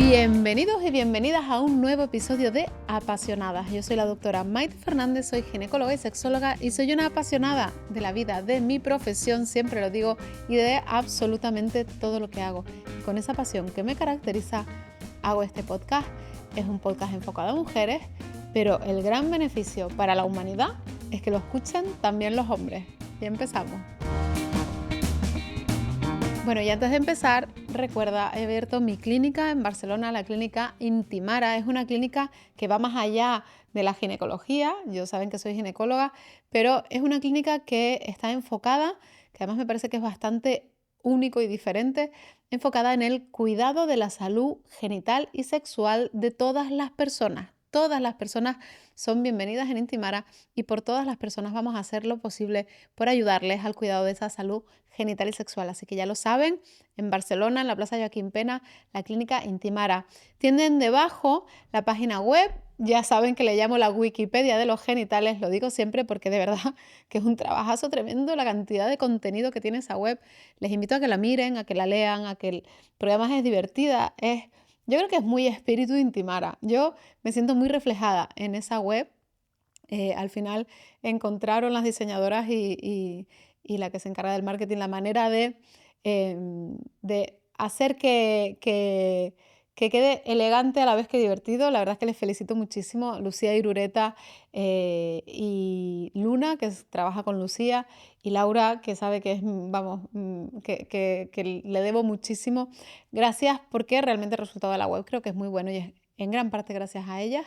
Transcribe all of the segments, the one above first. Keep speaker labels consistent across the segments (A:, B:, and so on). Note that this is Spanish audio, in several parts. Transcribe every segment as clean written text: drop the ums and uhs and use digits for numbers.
A: Bienvenidos y bienvenidas a un nuevo episodio de Apasionadas. Yo soy la doctora Maite Fernández, soy ginecóloga y sexóloga y soy una apasionada de la vida, de mi profesión, siempre lo digo, y de absolutamente todo lo que hago. Y con esa pasión que me caracteriza, hago este podcast. Es un podcast enfocado a mujeres, pero el gran beneficio para la humanidad es que lo escuchen también los hombres. Y empezamos. Bueno, y antes de empezar, recuerda, he abierto mi clínica en Barcelona, la clínica Intimara. Es una clínica que va más allá de la ginecología. Yo saben que soy ginecóloga, pero es una clínica que está enfocada, que además me parece que es bastante único y diferente, enfocada en el cuidado de la salud genital y sexual de todas las personas. Todas las personas son bienvenidas en Intimara y por todas las personas vamos a hacer lo posible por ayudarles al cuidado de esa salud genital y sexual. Así que ya lo saben, en Barcelona, en la Plaza Joaquín Pena, la clínica Intimara. Tienen debajo la página web, ya saben que le llamo la Wikipedia de los genitales, lo digo siempre porque de verdad que es un trabajazo tremendo la cantidad de contenido que tiene esa web. Les invito a que la miren, a que la lean, porque además es divertida, yo creo que es muy espíritu Intimara. Yo me siento muy reflejada en esa web. Al final encontraron las diseñadoras y la que se encarga del marketing la manera de hacer que quede elegante a la vez que divertido. La verdad es que les felicito muchísimo. Lucía Irureta y Luna, que trabaja con Lucía, y Laura, que sabe que es, que le debo muchísimo. Gracias, porque realmente el resultado de la web creo que es muy bueno y es en gran parte gracias a ellas.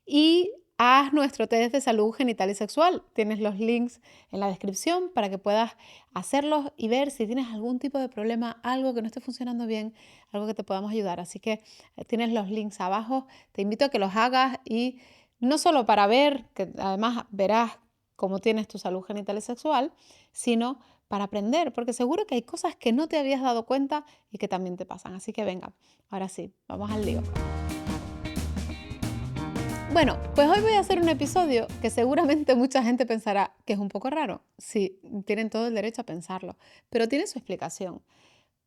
A: Y haz nuestro test de salud genital y sexual. Tienes los links en la descripción para que puedas hacerlos y ver si tienes algún tipo de problema, algo que no esté funcionando bien, algo que te podamos ayudar. Así que tienes los links abajo. Te invito a que los hagas y no solo para ver, que además verás cómo tienes tu salud genital y sexual, sino para aprender, porque seguro que hay cosas que no te habías dado cuenta y que también te pasan. Así que venga, ahora sí, vamos al lío. Bueno, pues hoy voy a hacer un episodio que seguramente mucha gente pensará que es un poco raro. Sí, tienen todo el derecho a pensarlo, pero tiene su explicación.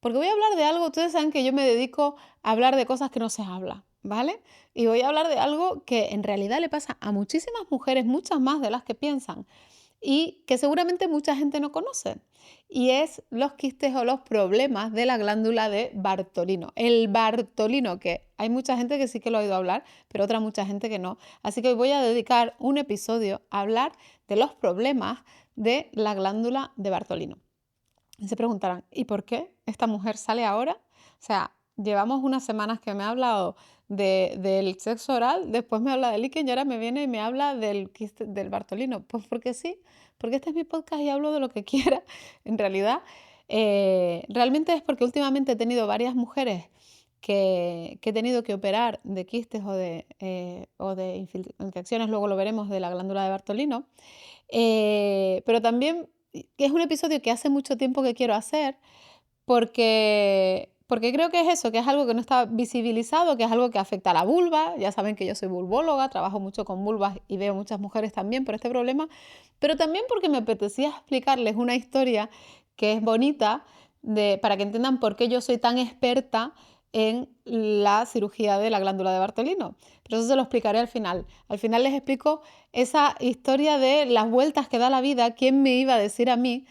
A: Porque voy a hablar de algo, ustedes saben que yo me dedico a hablar de cosas que no se habla, ¿vale? Y voy a hablar de algo que en realidad le pasa a muchísimas mujeres, muchas más de las que piensan, y que seguramente mucha gente no conoce. Y es los quistes o los problemas de la glándula de Bartolino. El Bartolino, que hay mucha gente que sí que lo ha oído hablar, pero otra mucha gente que no. Así que hoy voy a dedicar un episodio a hablar de los problemas de la glándula de Bartolino. Y se preguntarán, ¿y por qué esta mujer sale ahora? O sea, llevamos unas semanas que me ha hablado del sexo oral, después me habla del líquen y ahora me viene y me habla del Bartolino. Pues porque sí, porque este es mi podcast y hablo de lo que quiera. En realidad, realmente es porque últimamente he tenido varias mujeres que he tenido que operar de quistes o de infecciones, luego lo veremos, de la glándula de Bartolino. Pero también que es un episodio que hace mucho tiempo que quiero hacer porque creo que es eso, que es algo que no está visibilizado, que es algo que afecta a la vulva. Ya saben que yo soy vulvóloga, trabajo mucho con vulvas y veo muchas mujeres también por este problema, pero también porque me apetecía explicarles una historia que es bonita para que entiendan por qué yo soy tan experta en la cirugía de la glándula de Bartolino. Pero eso se lo explicaré al final. Al final les explico esa historia de las vueltas que da la vida. ¿Quién me iba a decir a mí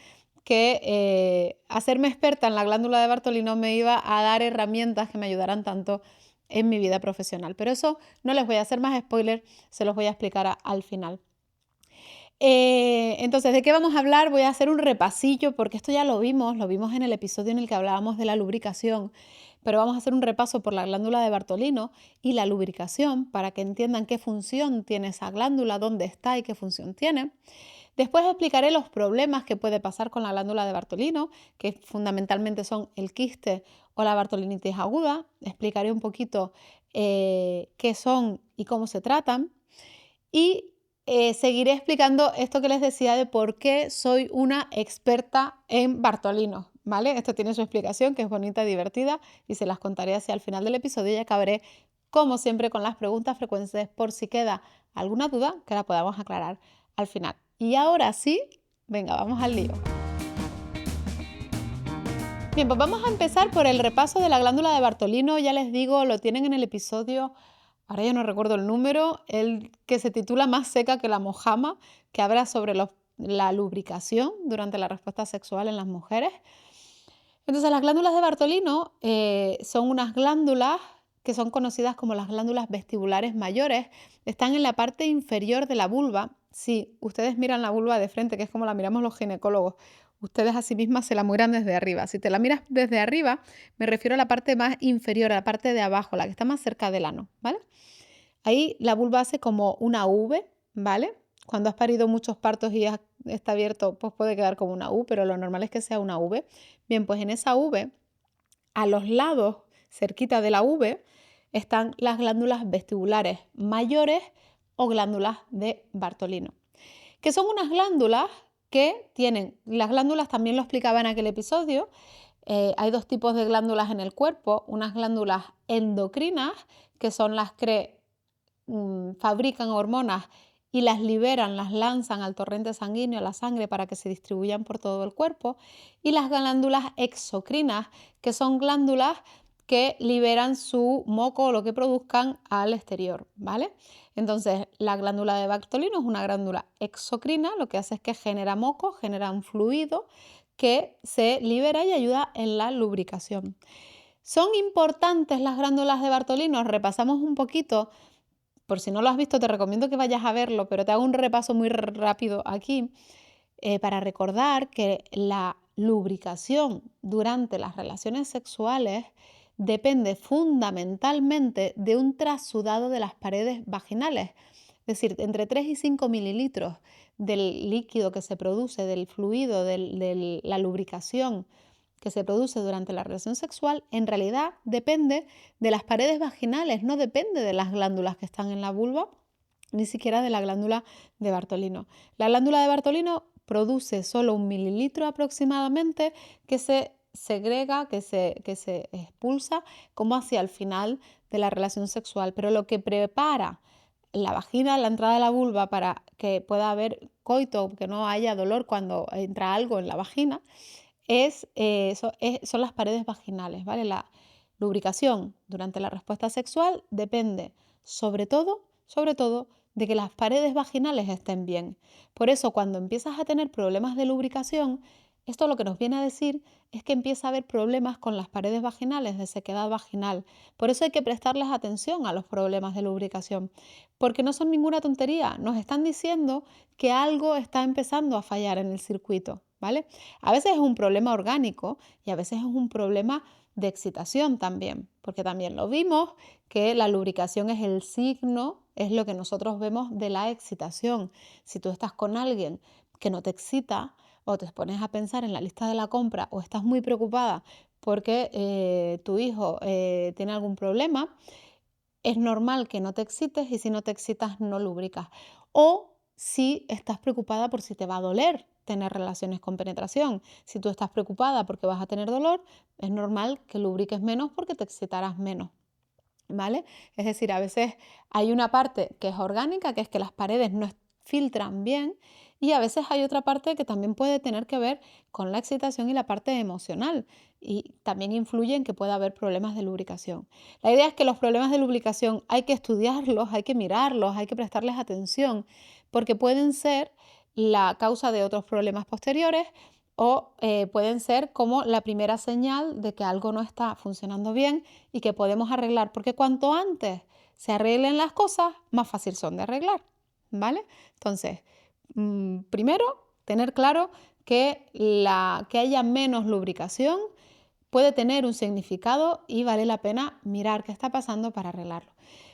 A: que hacerme experta en la glándula de Bartolino me iba a dar herramientas que me ayudaran tanto en mi vida profesional? Pero eso no les voy a hacer más spoiler, se los voy a explicar al final. Entonces, ¿de qué vamos a hablar? Voy a hacer un repasillo porque esto ya lo vimos en el episodio en el que hablábamos de la lubricación, pero vamos a hacer un repaso por la glándula de Bartolino y la lubricación para que entiendan qué función tiene esa glándula, dónde está y qué función tiene. Después explicaré los problemas que puede pasar con la glándula de Bartolino, que fundamentalmente son el quiste o la bartolinitis aguda. Explicaré un poquito qué son y cómo se tratan. Y seguiré explicando esto que les decía de por qué soy una experta en Bartolino, ¿vale? Esto tiene su explicación, que es bonita y divertida, y se las contaré hacia el final del episodio y acabaré, como siempre, con las preguntas frecuentes por si queda alguna duda que la podamos aclarar al final. Y ahora sí, venga, vamos al lío. Bien, pues vamos a empezar por el repaso de la glándula de Bartolino. Ya les digo, lo tienen en el episodio, ahora ya no recuerdo el número, el que se titula Más seca que la mojama, que habla sobre la lubricación durante la respuesta sexual en las mujeres. Entonces, las glándulas de Bartolino son unas glándulas que son conocidas como las glándulas vestibulares mayores. Están en la parte inferior de la vulva. Si ustedes miran la vulva de frente, que es como la miramos los ginecólogos, ustedes a sí mismas se la miran desde arriba. Si te la miras desde arriba, me refiero a la parte más inferior, a la parte de abajo, la que está más cerca del ano, ¿vale? Ahí la vulva hace como una V, ¿vale? Cuando has parido muchos partos y está abierto, pues puede quedar como una U, pero lo normal es que sea una V. Bien, pues en esa V, a los lados, cerquita de la V, están las glándulas vestibulares mayores o glándulas de Bartolino, que son unas glándulas que tienen, las glándulas también lo explicaba en aquel episodio, hay dos tipos de glándulas en el cuerpo, unas glándulas endocrinas, que son las que fabrican hormonas y las liberan, las lanzan al torrente sanguíneo, a la sangre, para que se distribuyan por todo el cuerpo, y las glándulas exocrinas, que son glándulas que liberan su moco o lo que produzcan al exterior, ¿vale? Entonces, la glándula de Bartolino es una glándula exocrina, lo que hace es que genera moco, genera un fluido que se libera y ayuda en la lubricación. ¿Son importantes las glándulas de Bartolino? Repasamos un poquito. Por si no lo has visto, te recomiendo que vayas a verlo, pero te hago un repaso muy rápido aquí para recordar que la lubricación durante las relaciones sexuales depende fundamentalmente de un trasudado de las paredes vaginales, es decir, entre 3 y 5 mililitros del líquido que se produce, del fluido, de la lubricación que se produce durante la relación sexual, en realidad depende de las paredes vaginales, no depende de las glándulas que están en la vulva, ni siquiera de la glándula de Bartolino. La glándula de Bartolino produce solo 1 mililitro aproximadamente que se segrega, que se expulsa como hacia el final de la relación sexual, pero lo que prepara la vagina, la entrada de la vulva para que pueda haber coito, que no haya dolor cuando entra algo en la vagina, son las paredes vaginales, ¿vale? La lubricación durante la respuesta sexual depende sobre todo de que las paredes vaginales estén bien. Por eso, cuando empiezas a tener problemas de lubricación, esto lo que nos viene a decir es que empieza a haber problemas con las paredes vaginales, de sequedad vaginal. Por eso hay que prestarles atención a los problemas de lubricación, porque no son ninguna tontería. Nos están diciendo que algo está empezando a fallar en el circuito, ¿vale? A veces es un problema orgánico y a veces es un problema de excitación también, porque también lo vimos que la lubricación es el signo, es lo que nosotros vemos de la excitación. Si tú estás con alguien que no te excita o te pones a pensar en la lista de la compra o estás muy preocupada porque tu hijo tiene algún problema, es normal que no te excites y si no te excitas no lubricas. O si estás preocupada por si te va a doler tener relaciones con penetración. Si tú estás preocupada porque vas a tener dolor, es normal que lubriques menos porque te excitarás menos, ¿vale? Es decir, a veces hay una parte que es orgánica, que es que las paredes no filtran bien, y a veces hay otra parte que también puede tener que ver con la excitación y la parte emocional, y también influye en que pueda haber problemas de lubricación. La idea es que los problemas de lubricación hay que estudiarlos, hay que mirarlos, hay que prestarles atención, porque pueden ser la causa de otros problemas posteriores o pueden ser como la primera señal de que algo no está funcionando bien y que podemos arreglar, porque cuanto antes se arreglen las cosas, más fácil son de arreglar, ¿vale? Entonces, primero, tener claro que que haya menos lubricación puede tener un significado y vale la pena mirar qué está pasando para arreglarlo.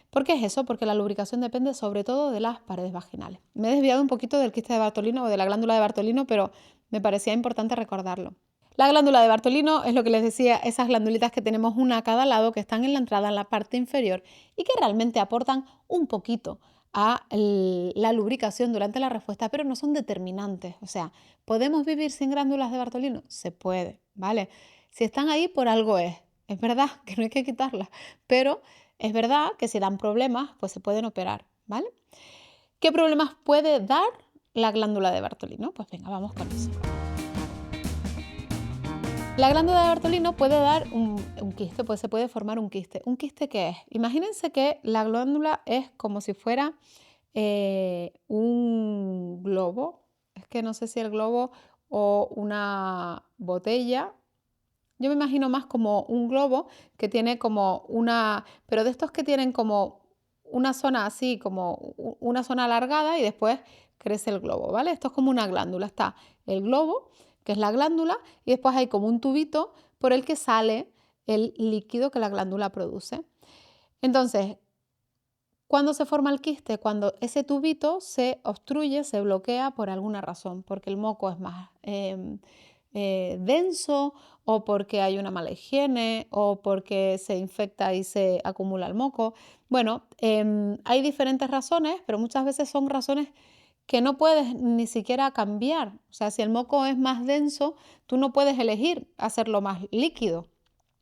A: ¿Por qué es eso? Porque la lubricación depende sobre todo de las paredes vaginales. Me he desviado un poquito del quiste de Bartolino o de la glándula de Bartolino, pero me parecía importante recordarlo. La glándula de Bartolino es lo que les decía, esas glandulitas que tenemos una a cada lado que están en la entrada, en la parte inferior y que realmente aportan un poquito a la lubricación durante la respuesta, pero no son determinantes. O sea, ¿podemos vivir sin glándulas de Bartolino? Se puede, ¿vale? Si están ahí, por algo es. Es verdad que no hay que quitarlas, pero es verdad que si dan problemas, pues se pueden operar, ¿vale? ¿Qué problemas puede dar la glándula de Bartolino? Pues venga, vamos con eso. La glándula de Bartolino puede dar un quiste, pues se puede formar un quiste. ¿Un quiste qué es? Imagínense que la glándula es como si fuera un globo. Es que no sé si el globo o una botella. Yo me imagino más como un globo que tiene como una, pero de estos que tienen como una zona así, como una zona alargada y después crece el globo, ¿vale? Esto es como una glándula. Está el globo, que es la glándula, y después hay como un tubito por el que sale el líquido que la glándula produce. Entonces, ¿cuándo se forma el quiste? Cuando ese tubito se obstruye, se bloquea por alguna razón, porque el moco es más denso, o porque hay una mala higiene, o porque se infecta y se acumula el moco. Bueno, hay diferentes razones, pero muchas veces son razones que no puedes ni siquiera cambiar. O sea, si el moco es más denso, tú no puedes elegir hacerlo más líquido.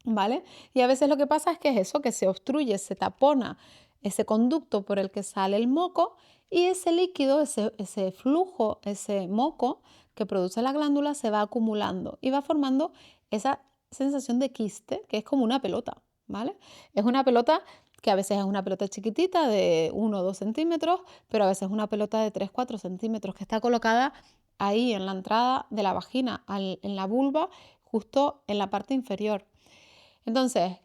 A: ¿Vale? Y a veces lo que pasa es que es eso, que se obstruye, se tapona ese conducto por el que sale el moco y ese líquido, ese flujo, ese moco que produce la glándula se va acumulando y va formando esa sensación de quiste, que es como una pelota, ¿vale? Es una pelota que a veces es una pelota chiquitita de 1 o 2 centímetros, pero a veces es una pelota de 3 4 centímetros que está colocada ahí en la entrada de la vagina, en la vulva, justo en la parte inferior. Entonces,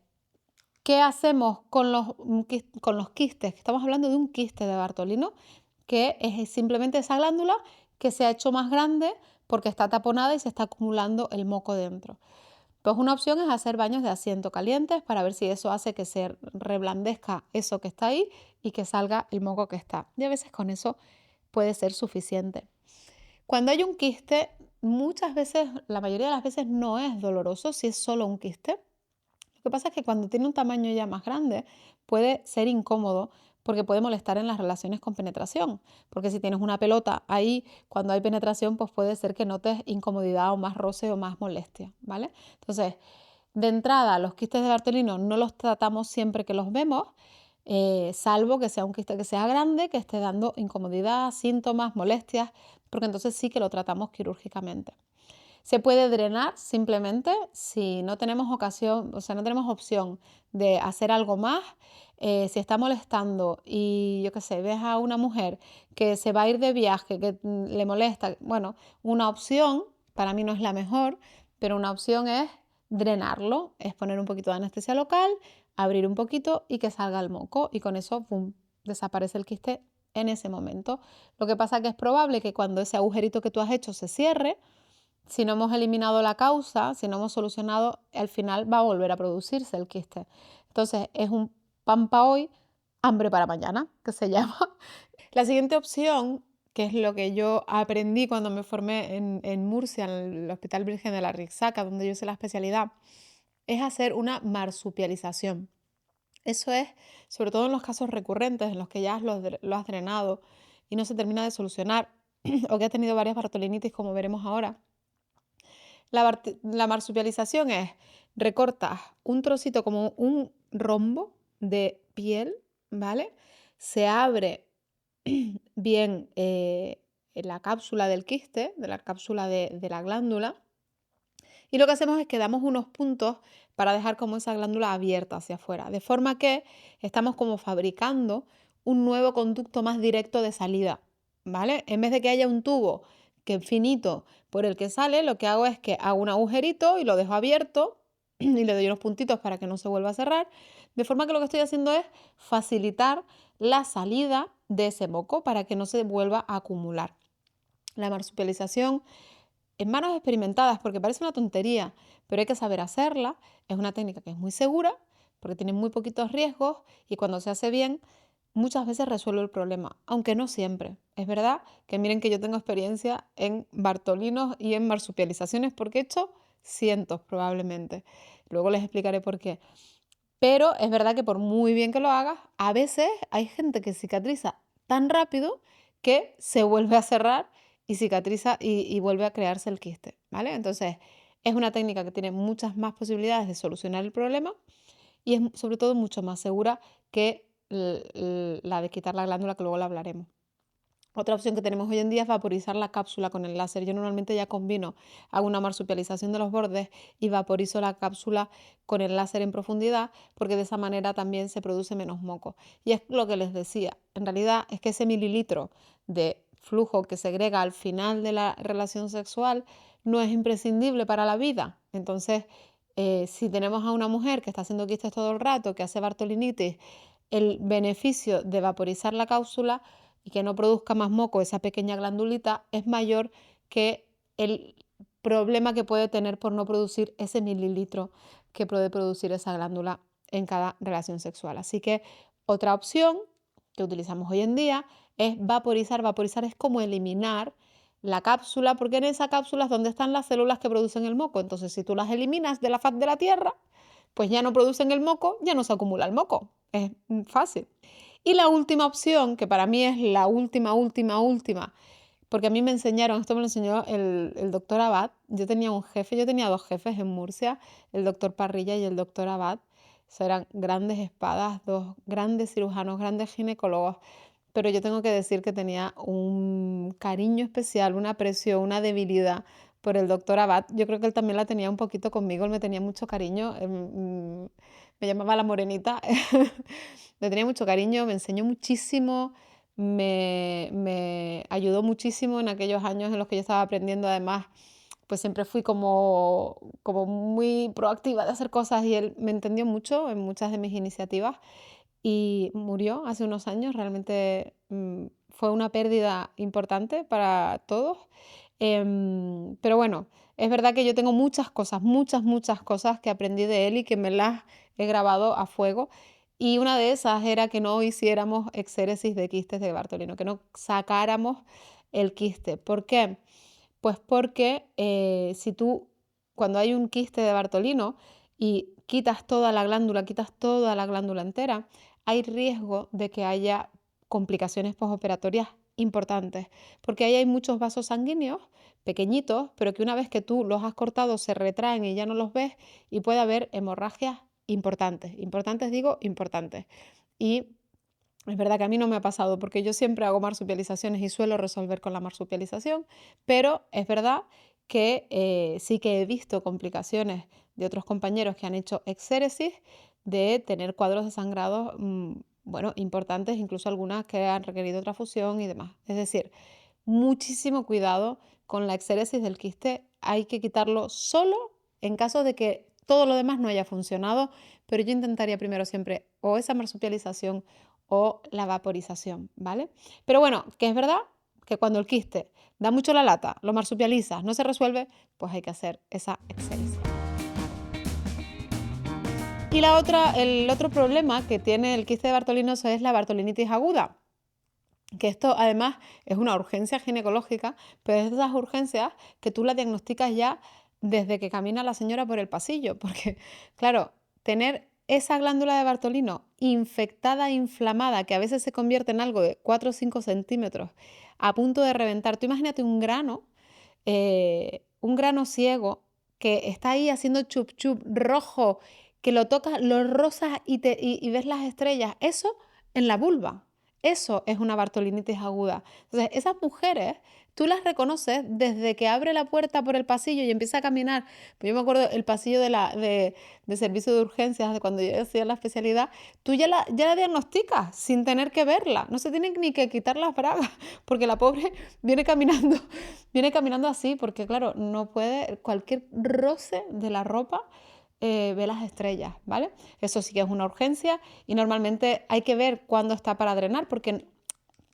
A: ¿qué hacemos con los quistes? Estamos hablando de un quiste de Bartolino, que es simplemente esa glándula que se ha hecho más grande porque está taponada y se está acumulando el moco dentro. Pues una opción es hacer baños de asiento calientes para ver si eso hace que se reblandezca eso que está ahí y que salga el moco que está. Y a veces con eso puede ser suficiente. Cuando hay un quiste, muchas veces, la mayoría de las veces no es doloroso si es solo un quiste. Lo que pasa es que cuando tiene un tamaño ya más grande puede ser incómodo porque puede molestar en las relaciones con penetración. Porque si tienes una pelota ahí, cuando hay penetración, pues puede ser que notes incomodidad o más roce o más molestia, ¿vale? Entonces, de entrada, los quistes de Bartolino no los tratamos siempre que los vemos, salvo que sea un quiste que sea grande, que esté dando incomodidad, síntomas, molestias, porque entonces sí que lo tratamos quirúrgicamente. Se puede drenar simplemente si no tenemos ocasión, o sea, no tenemos opción de hacer algo más. Si está molestando y yo qué sé, ves a una mujer que se va a ir de viaje, que le molesta, bueno, una opción, para mí no es la mejor, pero una opción es drenarlo, es poner un poquito de anestesia local, abrir un poquito y que salga el moco y con eso, pum, desaparece el quiste en ese momento. Lo que pasa que es probable que cuando ese agujerito que tú has hecho se cierre, si no hemos eliminado la causa, si no hemos solucionado, al final va a volver a producirse el quiste. Entonces es un pan para hoy, hambre para mañana, que se llama. La siguiente opción, que es lo que yo aprendí cuando me formé en Murcia, en el Hospital Virgen de la Rixaca, donde yo hice la especialidad, es hacer una marsupialización. Eso es, sobre todo en los casos recurrentes, en los que ya lo has drenado y no se termina de solucionar, o que has tenido varias bartolinitis, como veremos ahora. La marsupialización es, recortas un trocito como un rombo de piel, ¿vale? Se abre bien la cápsula del quiste, de la cápsula de la glándula, y lo que hacemos es que damos unos puntos para dejar como esa glándula abierta hacia afuera, de forma que estamos como fabricando un nuevo conducto más directo de salida, ¿vale? En vez de que haya un tubo que es finito por el que sale, lo que hago es que hago un agujerito y lo dejo abierto y le doy unos puntitos para que no se vuelva a cerrar, de forma que lo que estoy haciendo es facilitar la salida de ese moco para que no se vuelva a acumular. La marsupialización en manos experimentadas, porque parece una tontería, pero hay que saber hacerla. Es una técnica que es muy segura, porque tiene muy poquitos riesgos y cuando se hace bien, muchas veces resuelve el problema, aunque no siempre. Es verdad que miren que yo tengo experiencia en bartolinos y en marsupializaciones, porque he hecho cientos probablemente. Luego les explicaré por qué. Pero es verdad que por muy bien que lo hagas, a veces hay gente que cicatriza tan rápido que se vuelve a cerrar y cicatriza y vuelve a crearse el quiste, ¿vale? Entonces, es una técnica que tiene muchas más posibilidades de solucionar el problema y es sobre todo mucho más segura que la de quitar la glándula, que luego la hablaremos. Otra opción que tenemos hoy en día es vaporizar la cápsula con el láser. Yo normalmente ya combino, hago una marsupialización de los bordes y vaporizo la cápsula con el láser en profundidad, porque de esa manera también se produce menos moco. Y es lo que les decía, en realidad es que ese mililitro de flujo que segrega al final de la relación sexual no es imprescindible para la vida. Entonces, si tenemos a una mujer que está haciendo quistes todo el rato, que hace bartolinitis, el beneficio de vaporizar la cápsula y que no produzca más moco esa pequeña glandulita es mayor que el problema que puede tener por no producir ese mililitro que puede producir esa glándula en cada relación sexual. Así que otra opción que utilizamos hoy en día es vaporizar. Vaporizar es como eliminar la cápsula, porque en esa cápsula es donde están las células que producen el moco. Entonces, si tú las eliminas de la faz de la tierra, pues ya no producen el moco, ya no se acumula el moco. Es fácil. Y la última opción, que para mí es la última, porque a mí me enseñaron, esto me lo enseñó el doctor Abad. Yo tenía dos jefes en Murcia, el doctor Parrilla y el doctor Abad. Eso eran grandes espadas, dos grandes cirujanos, grandes ginecólogos, pero yo tengo que decir que tenía un cariño especial, una aprecio, una debilidad por el doctor Abad. Yo creo que él también la tenía un poquito conmigo, él me tenía mucho cariño, me llamaba la morenita, le tenía mucho cariño, me enseñó muchísimo, me ayudó muchísimo en aquellos años en los que yo estaba aprendiendo. Además, pues siempre fui como muy proactiva de hacer cosas y él me entendió mucho en muchas de mis iniciativas y murió hace unos años. Realmente fue una pérdida importante para todos. Pero bueno, es verdad que yo tengo muchas cosas, muchas cosas que aprendí de él y que me las he grabado a fuego. Y una de esas era que no hiciéramos exéresis de quistes de Bartolino, que no sacáramos el quiste. ¿Por qué? Pues porque si tú, cuando hay un quiste de Bartolino y quitas toda la glándula entera, hay riesgo de que haya complicaciones posoperatorias importantes, porque ahí hay muchos vasos sanguíneos pequeñitos, pero que una vez que tú los has cortado se retraen y ya no los ves y puede haber hemorragias importantes, importantes digo, importantes. Y es verdad que a mí no me ha pasado porque yo siempre hago marsupializaciones y suelo resolver con la marsupialización, pero es verdad que sí que he visto complicaciones de otros compañeros que han hecho exéresis de tener cuadros de sangrado, bueno, importantes, incluso algunas que han requerido transfusión y demás. Es decir, muchísimo cuidado con la exéresis del quiste. Hay que quitarlo solo en caso de que todo lo demás no haya funcionado, pero yo intentaría primero siempre o esa marsupialización o la vaporización, ¿vale? Pero bueno, que es verdad que cuando el quiste da mucho la lata, lo marsupializas, no se resuelve, pues hay que hacer esa exéresis. Y el otro problema que tiene el quiste de Bartolino es la bartolinitis aguda, que esto además es una urgencia ginecológica, pero es de esas urgencias que tú la diagnosticas ya desde que camina la señora por el pasillo, porque claro, tener esa glándula de Bartolino infectada, inflamada, que a veces se convierte en algo de 4 o 5 centímetros, a punto de reventar. Tú imagínate un grano ciego que está ahí haciendo chup chup rojo, que lo tocas, lo rosas y ves las estrellas. Eso en la vulva. Eso es una bartolinitis aguda. Entonces, esas mujeres, tú las reconoces desde que abre la puerta por el pasillo y empieza a caminar. Pues yo me acuerdo el pasillo de servicio de urgencias, de cuando yo hacía la especialidad, tú ya la diagnosticas sin tener que verla. No se tienen ni que quitar las bragas, porque la pobre viene caminando, viene caminando así, porque claro, no puede, cualquier roce de la ropa ve las estrellas, ¿vale? Eso sí que es una urgencia y normalmente hay que ver cuándo está para drenar, porque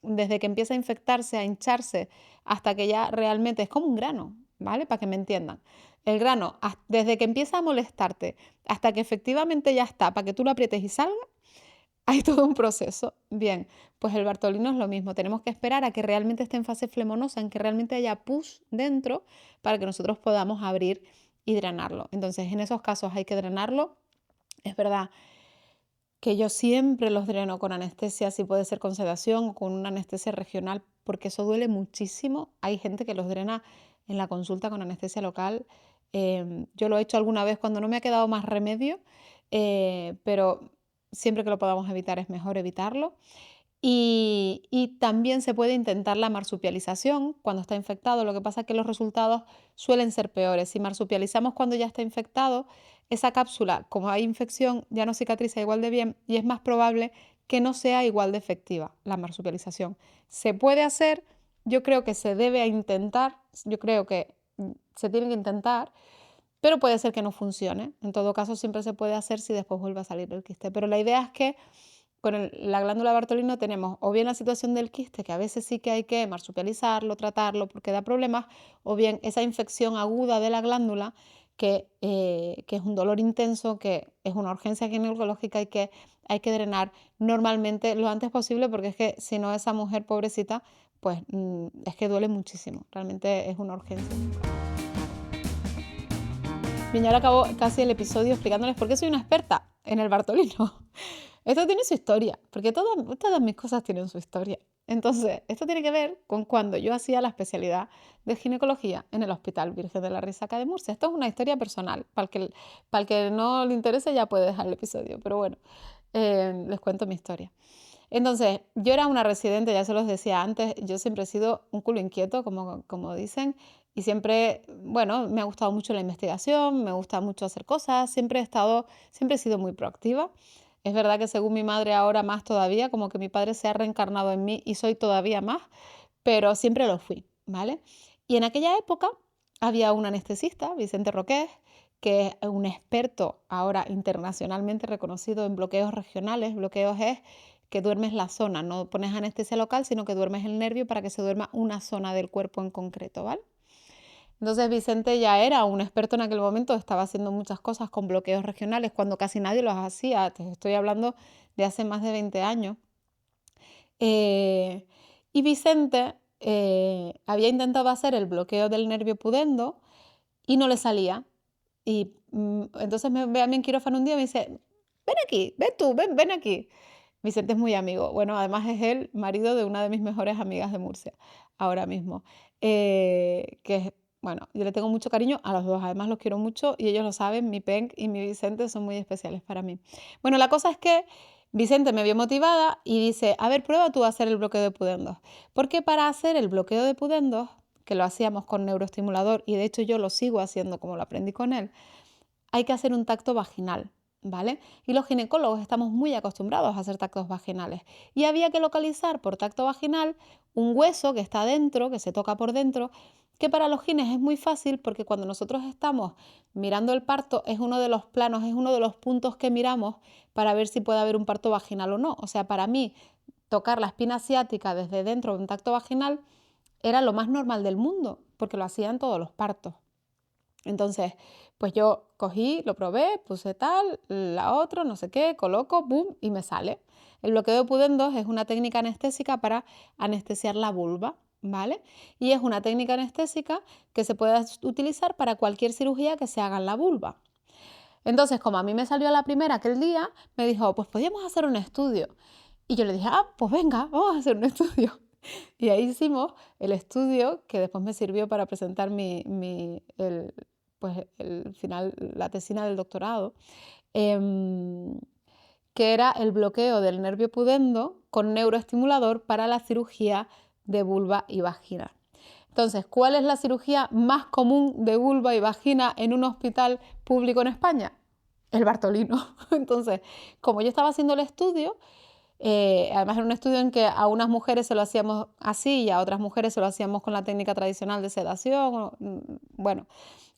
A: desde que empieza a infectarse, a hincharse, hasta que ya realmente es como un grano, ¿vale? Para que me entiendan. El grano, desde que empieza a molestarte hasta que efectivamente ya está, para que tú lo aprietes y salga, hay todo un proceso. Bien, pues el Bartolino es lo mismo. Tenemos que esperar a que realmente esté en fase flemonosa, en que realmente haya pus dentro, para que nosotros podamos abrir y drenarlo. Entonces, en esos casos hay que drenarlo. Es verdad que yo siempre los dreno con anestesia, si puede ser con sedación o con una anestesia regional, porque eso duele muchísimo. Hay gente que los drena en la consulta con anestesia local. Yo lo he hecho alguna vez cuando no me ha quedado más remedio, pero siempre que lo podamos evitar es mejor evitarlo. Y también se puede intentar la marsupialización cuando está infectado. Lo que pasa es que los resultados suelen ser peores. Si marsupializamos cuando ya está infectado, esa cápsula, como hay infección, ya no cicatriza igual de bien y es más probable que no sea igual de efectiva la marsupialización. Se puede hacer, yo creo que se debe intentar, yo creo que se tiene que intentar, pero puede ser que no funcione. En todo caso, siempre se puede hacer si después vuelve a salir el quiste. Pero la idea es que con la glándula Bartolino tenemos o bien la situación del quiste, que a veces sí que hay que marsupializarlo, tratarlo porque da problemas, o bien esa infección aguda de la glándula, que es un dolor intenso, que es una urgencia ginecológica y que hay que drenar normalmente lo antes posible, porque es que si no esa mujer pobrecita, pues es que duele muchísimo, realmente es una urgencia. Bien, y ahora acabo casi el episodio explicándoles por qué soy una experta en el Bartolino. Esto tiene su historia, porque todas mis cosas tienen su historia. Entonces, esto tiene que ver con cuando yo hacía la especialidad de ginecología en el Hospital Virgen de la Risaca de Murcia. Esto es una historia personal. Para el que no le interese ya puede dejar el episodio, pero bueno, les cuento mi historia. Entonces, yo era una residente, ya se los decía antes, yo siempre he sido un culo inquieto, como dicen, y siempre, bueno, me ha gustado mucho la investigación, me gusta mucho hacer cosas, siempre he sido muy proactiva. Es verdad que según mi madre ahora más todavía, como que mi padre se ha reencarnado en mí y soy todavía más, pero siempre lo fui, ¿vale? Y en aquella época había un anestesista, Vicente Roqués, que es un experto ahora internacionalmente reconocido en bloqueos regionales. Bloqueos es que duermes la zona, no pones anestesia local, sino que duermes el nervio para que se duerma una zona del cuerpo en concreto, ¿vale? Entonces Vicente ya era un experto en aquel momento, estaba haciendo muchas cosas con bloqueos regionales cuando casi nadie los hacía, te estoy hablando de hace más de 20 años. Eh, y Vicente había intentado hacer el bloqueo del nervio pudendo y no le salía. Y entonces me ve a mí en quirófano un día y me dice, ven aquí, ven tú, ven aquí. Vicente es muy amigo. Bueno, además es el marido de una de mis mejores amigas de Murcia, ahora mismo. Que es, bueno, yo le tengo mucho cariño a los dos, además los quiero mucho y ellos lo saben, mi Penc y mi Vicente son muy especiales para mí. Bueno, la cosa es que Vicente me vio motivada y dice, a ver, prueba tú a hacer el bloqueo de pudendos. Porque para hacer el bloqueo de pudendos, que lo hacíamos con neuroestimulador y de hecho yo lo sigo haciendo como lo aprendí con él, hay que hacer un tacto vaginal, ¿vale? Y los ginecólogos estamos muy acostumbrados a hacer tactos vaginales. Y había que localizar por tacto vaginal un hueso que está dentro, que se toca por dentro, que para los gines es muy fácil porque cuando nosotros estamos mirando el parto es uno de los planos, es uno de los puntos que miramos para ver si puede haber un parto vaginal o no. O sea, para mí, tocar la espina ciática desde dentro de un tacto vaginal era lo más normal del mundo, porque lo hacían todos los partos. Entonces, pues yo cogí, lo probé, puse tal, la otra, no sé qué, coloco, boom, y me sale. El bloqueo de pudendos es una técnica anestésica para anestesiar la vulva, ¿vale? Y es una técnica anestésica que se puede utilizar para cualquier cirugía que se haga en la vulva. Entonces, como a mí me salió a la primera aquel día, me dijo, pues podíamos hacer un estudio. Y yo le dije, ah, pues venga, vamos a hacer un estudio. Y ahí hicimos el estudio que después me sirvió para presentar pues el final, la tesina del doctorado, que era el bloqueo del nervio pudendo con neuroestimulador para la cirugía de vulva y vagina. Entonces, ¿cuál es la cirugía más común de vulva y vagina en un hospital público en España? El Bartolino. Entonces, como yo estaba haciendo el estudio, además era un estudio en que a unas mujeres se lo hacíamos así y a otras mujeres se lo hacíamos con la técnica tradicional de sedación. Bueno,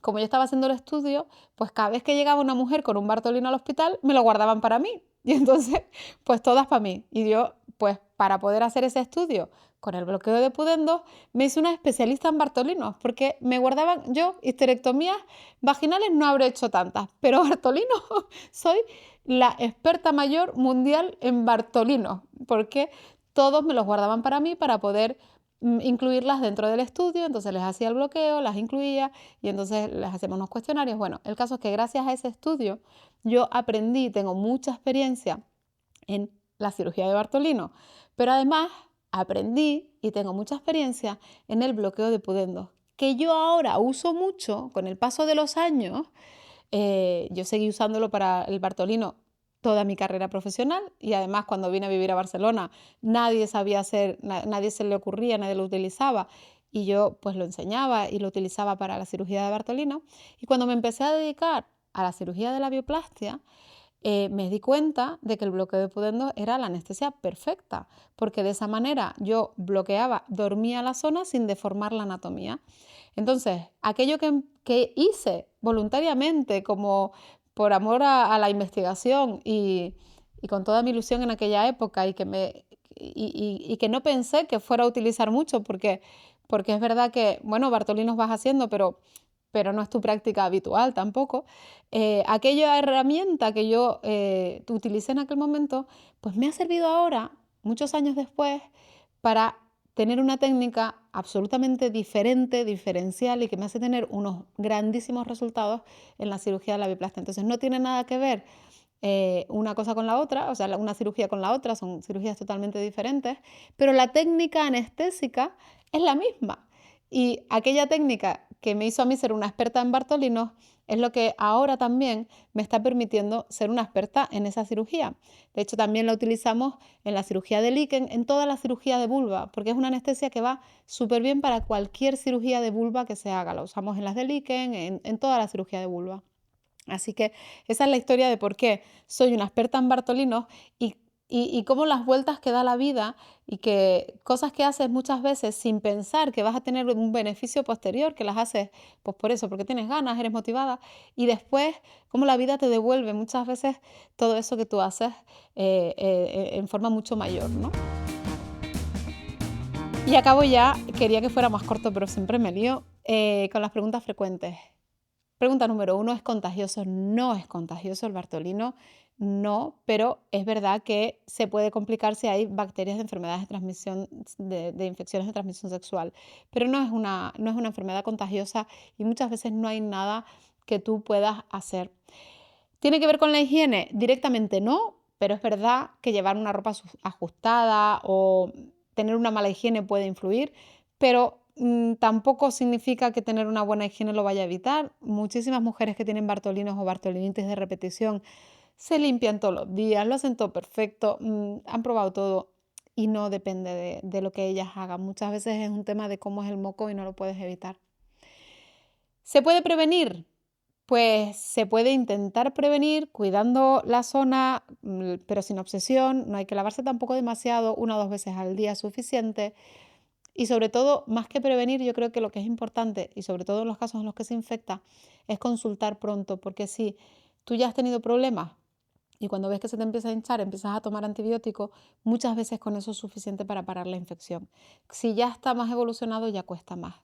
A: como yo estaba haciendo el estudio, pues cada vez que llegaba una mujer con un Bartolino al hospital, me lo guardaban para mí. Y entonces, pues todas para mí. Y yo, pues para poder hacer ese estudio con el bloqueo de pudendos, me hice una especialista en Bartolinos, porque me guardaban yo histerectomías vaginales, no habré hecho tantas, pero Bartolinos soy la experta mayor mundial en Bartolinos, porque todos me los guardaban para mí para poder incluirlas dentro del estudio. Entonces les hacía el bloqueo, las incluía y entonces les hacíamos unos cuestionarios. Bueno, el caso es que gracias a ese estudio yo aprendí, tengo mucha experiencia en la cirugía de Bartolino, pero además aprendí y tengo mucha experiencia en el bloqueo de pudendos, que yo ahora uso mucho con el paso de los años. Yo seguí usándolo para el Bartolino toda mi carrera profesional, y además cuando vine a vivir a Barcelona nadie sabía hacer, nadie se le ocurría, nadie lo utilizaba, y yo pues lo enseñaba y lo utilizaba para la cirugía de Bartolino. Y cuando me empecé a dedicar a la cirugía de labioplastia, me di cuenta de que el bloqueo de pudendo era la anestesia perfecta, porque de esa manera yo bloqueaba, dormía la zona sin deformar la anatomía. Entonces, aquello que hice voluntariamente, como por amor a la investigación y con toda mi ilusión en aquella época, y que no pensé que fuera a utilizar mucho, porque es verdad que, bueno, Bartolinos vas haciendo, pero no es tu práctica habitual tampoco. Aquella herramienta que yo utilicé en aquel momento, pues me ha servido ahora, muchos años después, para tener una técnica absolutamente diferente, diferencial, y que me hace tener unos grandísimos resultados en la cirugía de labioplastia. Entonces no tiene nada que ver una cosa con la otra, o sea, una cirugía con la otra, son cirugías totalmente diferentes, pero la técnica anestésica es la misma. Y aquella técnica que me hizo a mí ser una experta en Bartolinos es lo que ahora también me está permitiendo ser una experta en esa cirugía. De hecho, también la utilizamos en la cirugía de líquen, en toda la cirugía de vulva, porque es una anestesia que va súper bien para cualquier cirugía de vulva que se haga. La usamos en las de líquen, en toda la cirugía de vulva. Así que esa es la historia de por qué soy una experta en Bartolinos y cómo las vueltas que da la vida y que cosas que haces muchas veces sin pensar que vas a tener un beneficio posterior, que las haces pues por eso, porque tienes ganas, eres motivada, y después cómo la vida te devuelve muchas veces todo eso que tú haces en forma mucho mayor, ¿no? Y acabo ya, quería que fuera más corto, pero siempre me lío con las preguntas frecuentes. Pregunta número 1, ¿es contagioso? No es contagioso el Bartolino, no, pero es verdad que se puede complicar si hay bacterias de enfermedades de transmisión, de infecciones de transmisión sexual, pero no es una enfermedad contagiosa y muchas veces no hay nada que tú puedas hacer. ¿Tiene que ver con la higiene? Directamente no, pero es verdad que llevar una ropa ajustada o tener una mala higiene puede influir, pero tampoco significa que tener una buena higiene lo vaya a evitar. Muchísimas mujeres que tienen bartolinos o bartolinitis de repetición se limpian todos los días, lo hacen todo perfecto, han probado todo y no depende de lo que ellas hagan. Muchas veces es un tema de cómo es el moco y no lo puedes evitar. ¿Se puede prevenir? Pues se puede intentar prevenir cuidando la zona, pero sin obsesión. No hay que lavarse tampoco demasiado, 1 o 2 veces al día es suficiente. Y sobre todo, más que prevenir, yo creo que lo que es importante, y sobre todo en los casos en los que se infecta, es consultar pronto, porque si tú ya has tenido problemas y cuando ves que se te empieza a hinchar, empiezas a tomar antibióticos, muchas veces con eso es suficiente para parar la infección. Si ya está más evolucionado, ya cuesta más.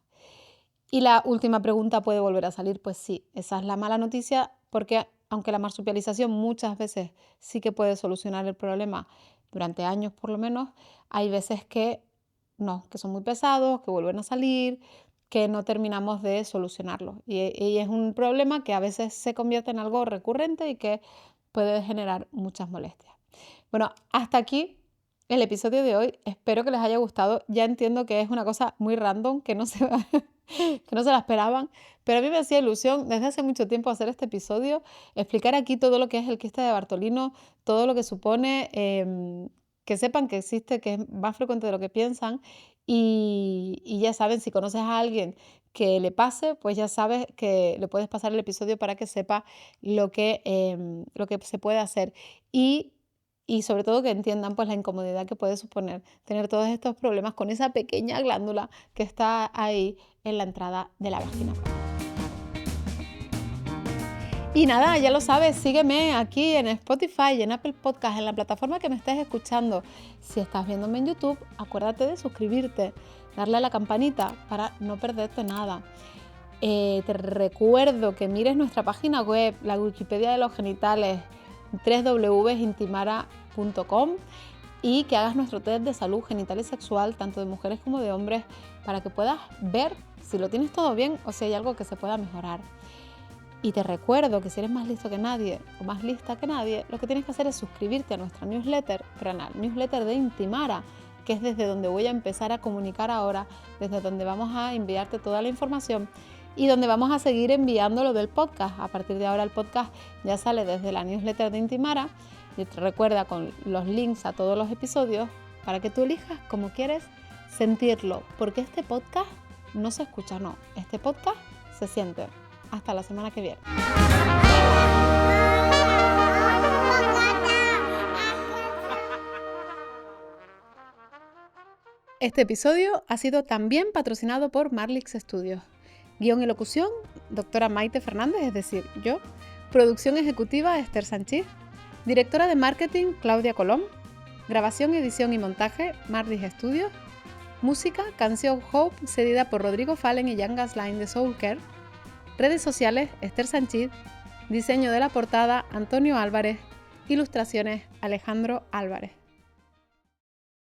A: Y la última pregunta, ¿puede volver a salir? Pues sí, esa es la mala noticia, porque aunque la marsupialización muchas veces sí que puede solucionar el problema durante años por lo menos, hay veces que no, que son muy pesados, que vuelven a salir, que no terminamos de solucionarlo. Y es un problema que a veces se convierte en algo recurrente y que puede generar muchas molestias. Bueno, hasta aquí el episodio de hoy. Espero que les haya gustado. Ya entiendo que es una cosa muy random, que no se va, que no se la esperaban, pero a mí me hacía ilusión desde hace mucho tiempo hacer este episodio, explicar aquí todo lo que es el quiste de Bartolino, todo lo que supone, que sepan que existe, que es más frecuente de lo que piensan, y ya saben, si conoces a alguien que le pase, pues ya sabes que le puedes pasar el episodio para que sepa lo que se puede hacer. Y sobre todo que entiendan pues la incomodidad que puede suponer tener todos estos problemas con esa pequeña glándula que está ahí en la entrada de la vagina. Y nada, ya lo sabes, sígueme aquí en Spotify y en Apple Podcast, en la plataforma que me estés escuchando. Si estás viéndome en YouTube, acuérdate de suscribirte, darle a la campanita para no perderte nada. Te recuerdo que mires nuestra página web, la Wikipedia de los genitales, www.intimara.com, y que hagas nuestro test de salud genital y sexual, tanto de mujeres como de hombres, para que puedas ver si lo tienes todo bien o si hay algo que se pueda mejorar. Y te recuerdo que si eres más listo que nadie o más lista que nadie, lo que tienes que hacer es suscribirte a nuestra newsletter, pero a la newsletter de Intimara, que es desde donde voy a empezar a comunicar ahora, desde donde vamos a enviarte toda la información y donde vamos a seguir enviando lo del podcast. A partir de ahora el podcast ya sale desde la newsletter de Intimara, Y te recuerda con los links a todos los episodios para que tú elijas como quieres sentirlo, porque este podcast no se escucha, no, este podcast se siente. Hasta la semana que viene. Este episodio ha sido también patrocinado por Marlix Studios. Guión y locución, doctora Maite Fernández, es decir, yo. Producción ejecutiva, Esther Sanchís. Directora de marketing, Claudia Colón. Grabación, edición y montaje, Marlix Studios. Música, canción Hope, cedida por Rodrigo Fallen y Jan Gasline de Soulcare. Redes sociales, Esther Sanchís. Diseño de la portada, Antonio Álvarez. Ilustraciones, Alejandro Álvarez.